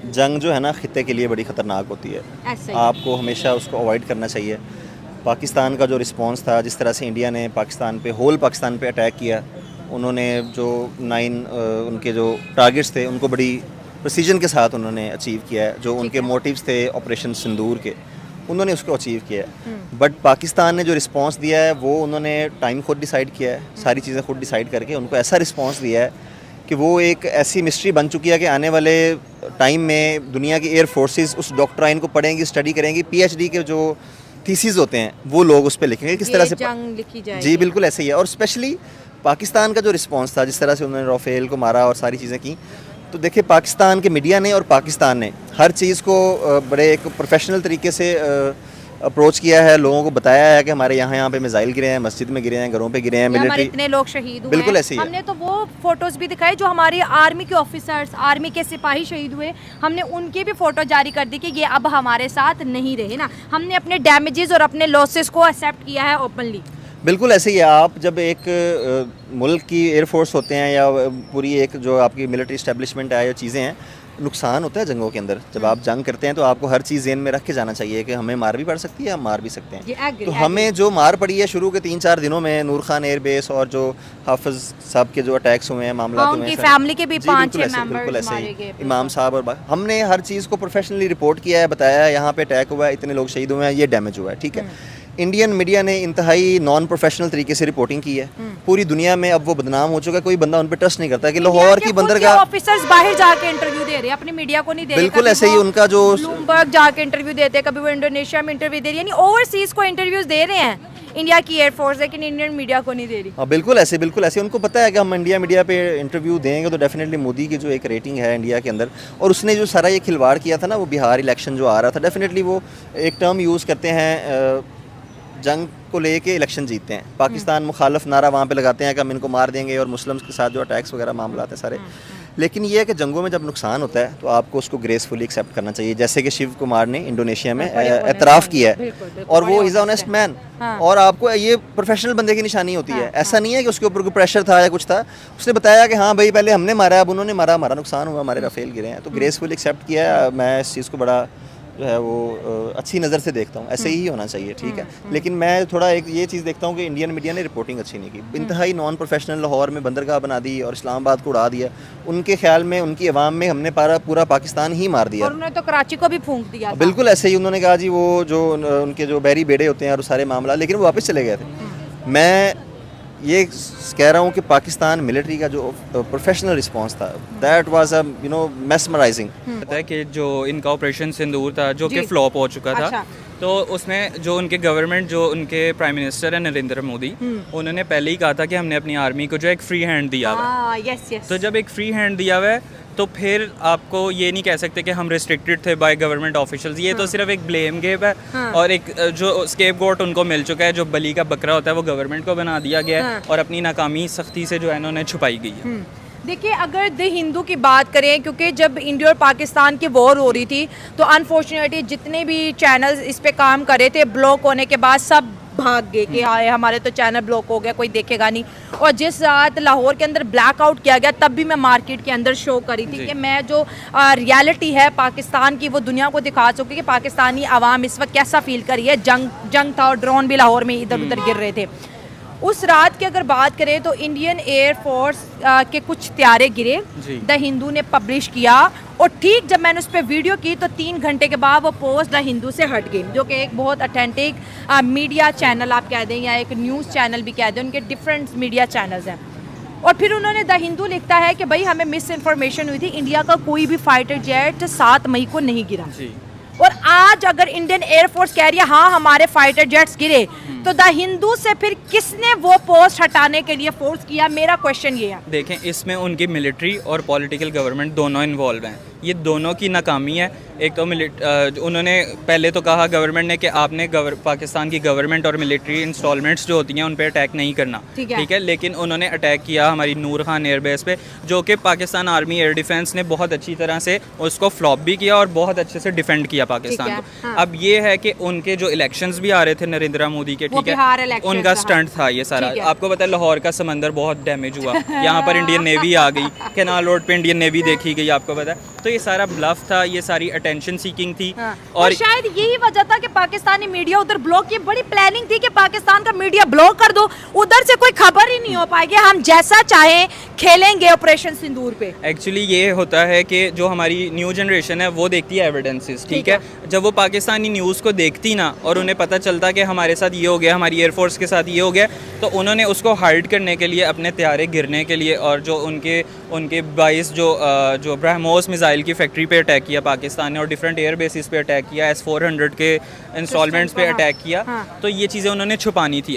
जंग जो है ना ख़ित्ते के लिए बड़ी ख़तरनाक होती है। आपको हमेशा उसको अवॉइड करना चाहिए। पाकिस्तान का जो रिस्पांस था, जिस तरह से इंडिया ने पाकिस्तान पे होल पाकिस्तान पे अटैक किया, उन्होंने जो 9 उनके जो टारगेट्स थे उनको बड़ी प्रिसीजन के साथ उन्होंने अचीव किया है। जो उनके मोटिव्स थे ऑपरेशन सिंदूर के, उन्होंने उसको अचीव किया है। बट पाकिस्तान ने जो रिस्पांस दिया है वो उन्होंने टाइम खुद डिसाइड किया है, सारी चीज़ें खुद डिसाइड करके उनको ऐसा रिस्पांस दिया है कि वो एक ऐसी मिस्ट्री बन चुकी है कि आने वाले टाइम में दुनिया की एयर फोर्सेस उस डॉक्ट्राइन को पढ़ेंगी, स्टडी करेंगी। पीएचडी के जो थीसिस होते हैं वो लोग उस पर लिखेंगे किस तरह से जंग लिखी जाएगी। जी बिल्कुल ऐसे ही है। और स्पेशली पाकिस्तान का जो रिस्पांस था, जिस तरह से उन्होंने राफेल को मारा और सारी चीज़ें की, तो देखिए पाकिस्तान के मीडिया ने और पाकिस्तान ने हर चीज़ को बड़े एक प्रोफेशनल तरीके से अप्रोच किया है। लोगों को बताया है कि हमारे यहाँ पे मिसाइल गिरे हैं, मस्जिद में गिरे हैं, घरों पे गिरे हैं, मिलिट्री इतने लोग शहीद हुए। बिल्कुल ऐसे ही है। हमने तो वो फोटोज भी दिखाए जो हमारे आर्मी के ऑफिसर्स, आर्मी के सिपाही शहीद हुए, हमने उनके भी फोटो जारी कर दी कि ये अब हमारे साथ नहीं रहे ना। हमने अपने डैमेजेस और अपने लॉसेस को एक्सेप्ट किया है ओपनली। बिल्कुल ऐसे ही है। आप जब एक मुल्क की एयरफोर्स होते हैं या पूरी एक जो आपकी मिलिट्री इस्टेब्लिशमेंट है, या चीज़ें हैं, नुकसान होता है जंगों के अंदर। जब आप जंग करते हैं तो आपको हर चीज़ ज़हन में रख के जाना चाहिए कि हमें मार भी पड़ सकती है, हम मार भी सकते हैं। तो हमें जो मार पड़ी है शुरू के 3-4 दिनों में, नूर खान एयरबेस और जो हाफिज साहब के जो अटैक्स हुए हैं, मामला हुए हैं, फैमिली के भी 5-6 बिल्कुल ऐसे ही, इमाम साहब और हमने हर चीज़ को प्रोफेशनली रिपोर्ट किया है, बताया है यहाँ पे अटैक हुआ है, इतने लोग शहीद हुए हैं, ये डैमेज हुआ है, ठीक है। इंडियन मीडिया ने इंतहाई नॉन प्रोफेशनल तरीके से रिपोर्टिंग की है। पूरी दुनिया में अब वो बदनाम हो चुका है, कोई बंदा उन पर ट्रस्ट नहीं करता कि लाहौर की बंदरगाह ऑफिसर्स बाहर जाके इंटरव्यू दे रहे हैं, अपनी मीडिया को नहीं दे रहे। बिल्कुल ऐसे ही उनका जो ब्लूमबर्ग जाके इंटरव्यू देते हैं, कभी वो इंडोनेशिया में इंटरव्यू दे रही है, यानी ओवरसीज को इंटरव्यूज दे रहे हैं इंडिया की एयरफोर्स, लेकिन इंडियन मीडिया को नहीं दे रही। हाँ बिल्कुल ऐसे उनको पता है कि हम इंडिया मीडिया पे इंटरव्यू देंगे तो डेफिनेटली मोदी की जो एक रेटिंग है इंडिया के अंदर, और उसने जो सारा ये खिलवाड़ किया था ना, वो बिहार इलेक्शन जो आ रहा था, डेफिनेटली वो एक टर्म यूज़ करते हैं, जंग को लेके इलेक्शन जीतते हैं। पाकिस्तान मुखालफ नारा वहाँ पे लगाते हैं कि हम इनको मार देंगे, और मुस्लिम्स के साथ जो अटैक्स वगैरह मामला आते हैं सारे। लेकिन ये है कि जंगों में जब नुकसान होता है तो आपको उसको ग्रेसफुली एक्सेप्ट करना चाहिए, जैसे कि शिव कुमार ने इंडोनेशिया में एतराफ़ किया है, और वो इज़ ऑनेस्ट मैन। और आपको ये प्रोफेशनल बंदे की निशानी होती है। ऐसा नहीं है कि उसके ऊपर कोई प्रेशर था या कुछ था, उसने बताया कि हाँ भाई पहले हमने मारा, अब उन्होंने मारा, हमारा नुकसान हुआ, हमारे राफेल गिरे हैं, तो ग्रेसफुली एक्सेप्ट किया। मैं इस चीज़ को बड़ा जो है वो अच्छी नज़र से देखता हूँ, ऐसे ही होना चाहिए, ठीक है। लेकिन मैं थोड़ा एक ये चीज़ देखता हूँ कि इंडियन मीडिया ने रिपोर्टिंग अच्छी नहीं की, इंतहाई नॉन प्रोफेशनल। लाहौर में बंदरगाह बना दी और इस्लामाबाद को उड़ा दिया। उनके ख्याल में, उनकी अवाम में हमने पूरा पाकिस्तान ही मार दिया, और उन्होंने तो कराची को भी फूंक दिया था। बिल्कुल ऐसे ही उन्होंने कहा जी वो जो उनके जो बहरी बेड़े होते हैं और सारे मामला, लेकिन वो वापस चले गए थे। मैं ये कह रहा हूँ कि पाकिस्तान मिलिट्री का जो प्रोफेशनल रिस्पांस था, दैट वाज मेस्मराइजिंग। पता है कि जो इनका ऑपरेशन सिंदूर था, जो कि फ्लॉप हो चुका था, तो उसमें जो उनके गवर्नमेंट, जो उनके प्राइम मिनिस्टर है नरेंद्र मोदी, उन्होंने पहले ही कहा था कि हमने अपनी आर्मी को जो एक फ्री हैंड दिया हुआ है। तो जब एक फ्री हैंड दिया हुआ है तो फिर आपको ये नहीं कह सकते कि हम रिस्ट्रिक्टेड थे बाय गवर्नमेंट ऑफिशियल्स। ये तो सिर्फ एक ब्लेम गेम है, और एक जो स्केपगोट उनको मिल चुका है, जो बली का बकरा होता है, वो गवर्नमेंट को बना दिया गया है, और अपनी नाकामी सख्ती से जो है उन्होंने छुपाई गई है। देखिए, अगर द हिंदू की बात करें, क्योंकि जब इंडिया और पाकिस्तान की वॉर हो रही थी तो अनफॉर्चुनेटली जितने भी चैनल्स इस पे काम कर रहे थे, ब्लॉक होने के बाद सब भाग गए कि हाँ हमारे तो चैनल ब्लॉक हो गया, कोई देखेगा नहीं। और जिस रात लाहौर के अंदर ब्लैकआउट किया गया, तब भी मैं मार्केट के अंदर शो करी थी कि मैं जो रियलिटी है पाकिस्तान की वो दुनिया को दिखा चुकी कि पाकिस्तानी आवाम इस वक्त कैसा फील करी है। जंग था और ड्रोन भी लाहौर में इधर उधर गिर रहे थे। उस रात की अगर बात करें तो इंडियन एयरफोर्स के कुछ त्यारे गिरे, द हिंदू ने पब्लिश किया, और ठीक जब मैंने उस पर वीडियो की तो 3 घंटे के बाद वो पोस्ट द हिंदू से हट गई, जो कि एक बहुत ऑथेंटिक मीडिया चैनल आप कह दें या एक न्यूज़ चैनल भी कह दें, उनके डिफरेंट मीडिया चैनल्स हैं। और फिर उन्होंने द हिंदू लिखता है कि भाई हमें मिस इन्फॉर्मेशन हुई थी, इंडिया का कोई भी फाइटर जेट 7 मई को नहीं गिरा। और आज अगर इंडियन एयरफोर्स कह रही है हाँ हमारे फाइटर जेट्स गिरे, तो द हिंदू से फिर किसने वो पोस्ट हटाने के लिए फोर्स किया? मेरा क्वेश्चन ये है। देखें, इसमें उनकी मिलिट्री और पॉलिटिकल गवर्नमेंट दोनों इन्वॉल्व हैं। ये दोनों की नाकामी है। एक तो उन्होंने पहले तो कहा गवर्नमेंट ने कि आपने पाकिस्तान की गवर्नमेंट और मिलिट्री इंस्टॉलमेंट्स जो होती हैं उन पे अटैक नहीं करना, ठीक है। लेकिन उन्होंने अटैक किया हमारी नूर खान एयरबेस पे, जो कि पाकिस्तान आर्मी एयर डिफेंस ने बहुत अच्छी तरह से उसको फ्लॉप भी किया और बहुत अच्छे से डिफेंड किया पाकिस्तान को। अब ये है कि उनके जो इलेक्शंस भी आ रहे थे नरेंद्र मोदी के, ठीक है, उनका स्टंट था ये सारा। आपको पता है लाहौर का समंदर बहुत डैमेज हुआ, यहाँ पर इंडियन नेवी आ गई, कैनाल रोड पे इंडियन नेवी देखी गई, आपको पता है। तो ये सारा ब्लफ था, ये सारी अटेंशन सीकिंग थी। हाँ। और शायद यही वजह था कि पाकिस्तानी मीडिया उधर ब्लॉक, ये बड़ी प्लानिंग थी कि पाकिस्तान का मीडिया ब्लॉक कर दो, उधर से कोई खबर ही नहीं हो पाएगी, हम जैसा चाहें खेलेंगे ऑपरेशन सिंदूर पे। एक्चुअली ये होता है कि जो हमारी न्यू जनरेशन है वो देखती है एविडेंसेस, ठीक है। जब वो पाकिस्तानी न्यूज़ को देखती ना और उन्हें पता चलता कि हमारे साथ ये हो गया, हमारी एयरफोर्स के साथ ये हो गया, तो उन्होंने उसको हाइड करने के लिए, अपने तैयारे गिरने के लिए, और जो उनके 22 जो ब्रह्मोस मिसाइल की फैक्ट्री पे अटैक किया पाकिस्तान ने, और डिफरेंट एयर बेसिस पे अटैक किया, S-400 के इंस्टॉलमेंट्स पे अटैक किया, तो ये चीज़ें उन्होंने छुपानी थी।